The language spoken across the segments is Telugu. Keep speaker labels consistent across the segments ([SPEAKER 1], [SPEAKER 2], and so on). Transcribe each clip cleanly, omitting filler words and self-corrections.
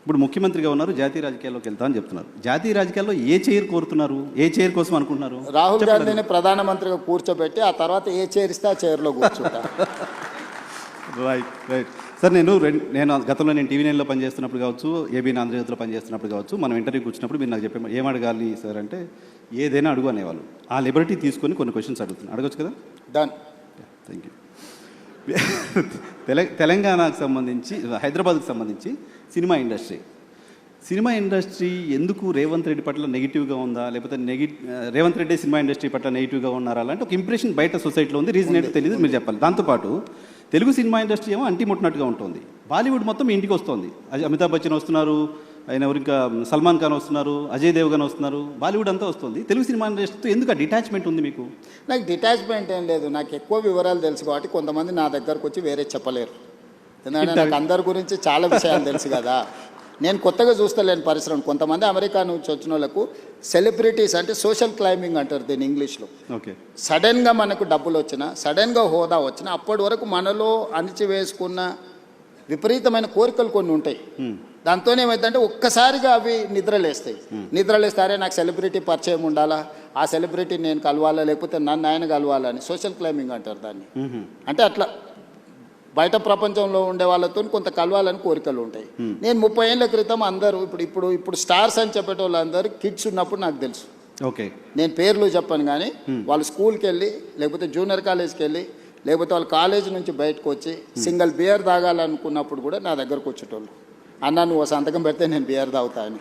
[SPEAKER 1] ఇప్పుడు ముఖ్యమంత్రిగా ఉన్నారు, జాతీయ రాజకీయాల్లోకి వెళ్తా అని చెప్తున్నారు. జాతీయ రాజకీయాల్లో ఏ చైర్ కోరుతున్నారు, ఏ చైర్ కోసం అనుకుంటున్నారు?
[SPEAKER 2] రాహుల్ గాంధీని ప్రధానమంత్రిగా కూర్చోబెట్టి ఆ తర్వాత ఏ చైర్ ఇస్తే ఆ చైర్లో కూర్చుంటా.
[SPEAKER 1] రైట్ సార్, నేను గతంలో టీవీ 9లో పనిచేస్తున్నప్పుడు కావచ్చు, ఏబీ ఆంధ్రజ్యోతిలో పనిచేస్తున్నప్పుడు కావచ్చు, మనం ఇంటర్వ్యూకి వచ్చినప్పుడు మీరు నాకు చెప్పే ఏం అడగాలి సార్ అంటే ఏదైనా అడుగు అనేవాళ్ళు. ఆ లిబర్టీ తీసుకొని కొన్ని క్వశ్చన్స్ అడుగుతున్నాను, అడగచ్చు కదా?
[SPEAKER 2] డన్.
[SPEAKER 1] Thank you. తెలంగాణకు సంబంధించి, హైదరాబాద్కు సంబంధించి సినిమా ఇండస్ట్రీ ఎందుకు రేవంత్ రెడ్డి పట్ల నెగిటివ్గా ఉందా, లేకపోతే రేవంత్ రెడ్డి సినిమా ఇండస్ట్రీ పట్ల నెగిటివ్గా ఉన్నారా అలాంటి ఒక ఇంప్రెషన్ బయట సొసైటీలో ఉంది. రీజన్ ఏంటో తెలియదు, మీరు చెప్పాలి. దాంతోపాటు తెలుగు సినిమా ఇండస్ట్రీ ఏమో అంటిముట్టినట్టుగా ఉంటుంది. బాలీవుడ్ మొత్తం ఇంటికి వస్తుంది. అమితాబ్ బచ్చన్ వస్తున్నారు, ఆయన ఇంకా సల్మాన్ ఖాన్ వస్తున్నారు, అజయ్ దేవ్గన్ వస్తున్నారు, బాలీవుడ్ అంతా వస్తుంది. తెలుగు సినిమా ఇండస్ట్రీతో ఎందుకు డిటాచ్మెంట్ ఉంది మీకు?
[SPEAKER 2] నాకు డిటాచ్మెంట్ ఏం లేదు. నాకు ఎక్కువ వివరాలు తెలుసు కాబట్టి కొంతమంది నా దగ్గరకు వచ్చి వేరే చెప్పలేరు. ఎందుకంటే నాకు అందరి గురించి చాలా విషయాలు తెలుసు కదా. నేను కొత్తగా చూస్తలేను పరిశ్రమ. కొంతమంది అమెరికా నుంచి వచ్చిన వాళ్ళకు సెలబ్రిటీస్ అంటే సోషల్ క్లైంబింగ్ అంటారు దీన్ని ఇంగ్లీష్లో.
[SPEAKER 1] ఓకే.
[SPEAKER 2] సడన్గా మనకు డబ్బులు వచ్చినా, సడన్గా హోదా వచ్చినా, అప్పటి వరకు మనలో అణిచివేసుకున్న విపరీతమైన కోరికలు కొన్ని ఉంటాయి. దాంతో ఏమైందంటే ఒక్కసారిగా అవి నిద్రలేస్తారే నాకు సెలబ్రిటీ పరిచయం ఉండాలా, ఆ సెలబ్రిటీ నేను కలవాలా, లేకపోతే నన్ను ఆయన కలవాలా అని సోషల్ క్లైంబింగ్ అంటారు దాన్ని. అంటే అట్లా బయట ప్రపంచంలో ఉండే వాళ్ళతో కొంత కలవాలని కోరికలు ఉంటాయి. నేను 30 ఏళ్ళ క్రితం అందరూ ఇప్పుడు స్టార్స్ అని చెప్పేటోళ్ళు అందరూ కిడ్స్ ఉన్నప్పుడు నాకు తెలుసు.
[SPEAKER 1] ఓకే.
[SPEAKER 2] నేను పేర్లు చెప్పను కానీ వాళ్ళు స్కూల్కి వెళ్ళి, లేకపోతే జూనియర్ కాలేజ్కి వెళ్ళి, లేకపోతే వాళ్ళ కాలేజ్ నుంచి బయటకు వచ్చి సింగిల్ బియర్ తాగాలనుకున్నప్పుడు కూడా నా దగ్గరకు వచ్చేటోళ్ళు. అన్న నువ్వు సంతకం పెడితే నేను బియర్ తాగుతా అని.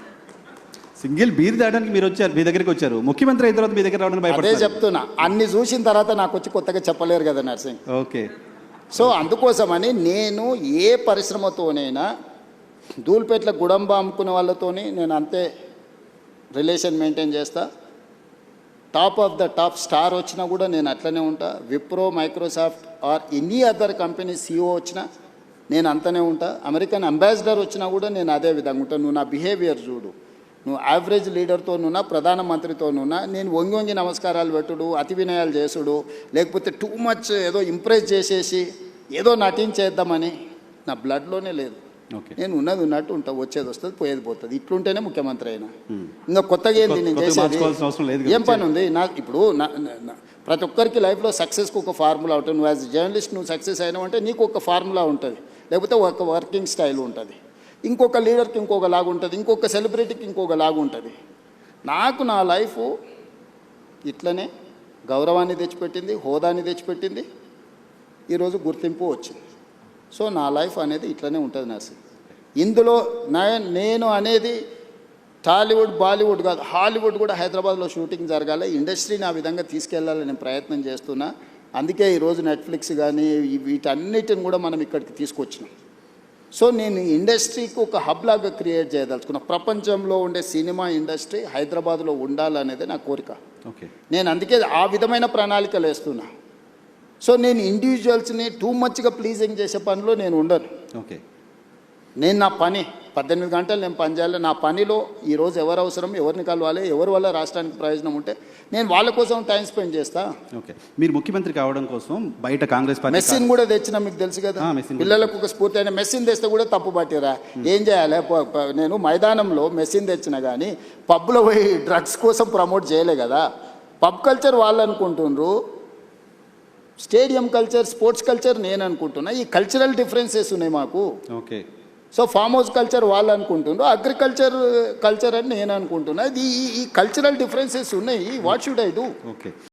[SPEAKER 1] సింగిల్ బీర్ తాగడానికి మీరు వచ్చారు, మీ దగ్గరికి వచ్చారు. ముఖ్యమంత్రి అయిన తర్వాత మీ దగ్గర రావడానికి భయపడే
[SPEAKER 2] చెప్తున్నా. అన్ని చూసిన తర్వాత నాకు వచ్చి కొత్తగా చెప్పలేరు కదా నర్సింగ్.
[SPEAKER 1] ఓకే.
[SPEAKER 2] సో అందుకోసమని నేను ఏ పరిశ్రమతోనైనా ధూల్పేట్ల గుడంబ అమ్ముకునే వాళ్ళతోని నేను అంతే రిలేషన్ మెయింటైన్ చేస్తా. Top of the top star వచ్చినా కూడా నేను అట్లనే ఉంటా. Wipro, Microsoft or any other company CEO వచ్చినా నేను అంతనే ఉంటా. అమెరికన్ అంబాసిడర్ వచ్చినా కూడా నేను అదే విధంగా ఉంటాను. నువ్వు నా బిహేవియర్ చూడు, నువ్వు యావరేజ్ లీడర్తోనున్నా, ప్రధానమంత్రితోనున్నా నేను వంగి నమస్కారాలు పెట్టుడు, అతి వినయాలు చేసుడు, లేకపోతే టూ మచ్ ఏదో ఇంప్రెస్ చేసేసి ఏదో నటించేద్దామని నా బ్లడ్లోనే లేదు. నేను ఉన్నది ఉన్నట్టు ఉంటా, వచ్చేది వస్తుంది, పోయేది పోతుంది. ఇట్లుంటేనే ముఖ్యమంత్రి అయినా. ఇంకా కొత్తగా ఏంది నేను చేసేది? ఏం పని ఉంది ఇప్పుడు ప్రతి ఒక్కరికి లైఫ్లో సక్సెస్కి ఒక ఫార్ములా ఉంటుంది. నువ్వు యాజ్ జర్నలిస్ట్ నువ్వు సక్సెస్ అయినావు అంటే నీకు ఒక ఫార్ములా ఉంటుంది, లేకపోతే ఒక వర్కింగ్ స్టైల్ ఉంటుంది. ఇంకొక లీడర్కి ఇంకొక లాగా ఉంటుంది, ఇంకొక సెలబ్రిటీకి ఇంకొక లాగా ఉంటుంది. నాకు నా లైఫ్ ఇట్లనే గౌరవాన్ని తెచ్చిపెట్టింది, హోదాని తెచ్చిపెట్టింది, ఈరోజు గుర్తింపు వచ్చింది. సో నా లైఫ్ అనేది ఇట్లనే ఉంటుంది నర్సింగ్. ఇందులో నేను అనేది టాలీవుడ్, బాలీవుడ్ కాదు, హాలీవుడ్ కూడా హైదరాబాద్లో షూటింగ్ జరగాలి, ఇండస్ట్రీని ఆ విధంగా తీసుకెళ్లాలని ప్రయత్నం చేస్తున్నా. అందుకే ఈరోజు నెట్ఫ్లిక్స్ కానీ వీటన్నిటిని కూడా మనం ఇక్కడికి తీసుకొచ్చినాం. సో నేను ఇండస్ట్రీకి ఒక హబ్ లాగా క్రియేట్ చేయదలుచుకున్నా. ప్రపంచంలో ఉండే సినిమా ఇండస్ట్రీ హైదరాబాద్లో ఉండాలనేది నా కోరిక.
[SPEAKER 1] ఓకే.
[SPEAKER 2] నేను అందుకే ఆ విధమైన ప్రణాళికలు వేస్తున్నా. సో నేను ఇండివిజువల్స్ని టూ మచ్గా ప్లీజింగ్ చేసే పనిలో నేను ఉండను.
[SPEAKER 1] ఓకే.
[SPEAKER 2] నేను నా పని 18 గంటలు నేను పని చేయాలి. నా పనిలో ఈరోజు ఎవరు అవసరం, ఎవరిని కలవాలి, ఎవరి వల్ల రాష్ట్రానికి ప్రయోజనం ఉంటే నేను వాళ్ళ కోసం టైం స్పెండ్ చేస్తా.
[SPEAKER 1] ఓకే. మీరు ముఖ్యమంత్రి కావడం కోసం బయట కాంగ్రెస్ పార్టీ
[SPEAKER 2] మెస్సిన్ కూడా తెచ్చినా మీకు తెలుసు కదా. పిల్లలకు ఒక స్ఫూర్తి అయిన మెస్సిన్ తెస్తే కూడా తప్పు పట్టిరా. ఏం చేయాలి? నేను మైదానంలో మెస్సిన్ తెచ్చినా కానీ పబ్లో పోయి డ్రగ్స్ కోసం ప్రమోట్ చేయలే కదా. పబ్ కల్చర్ వాళ్ళు అనుకుంటుండ్రు, స్టేడియం కల్చర్, స్పోర్ట్స్ కల్చర్ నేను అనుకుంటున్నా. ఈ కల్చరల్ డిఫరెన్సెస్ ఉన్నాయి మాకు.
[SPEAKER 1] Okay.
[SPEAKER 2] So farm house culture వాళ్ళు అనుకుంటుండ్రు, అగ్రికల్చర్ అని నేను అనుకుంటున్నా. ఈ కల్చరల్ డిఫరెన్సెస్ ఉన్నాయి. What should I do?
[SPEAKER 1] Okay.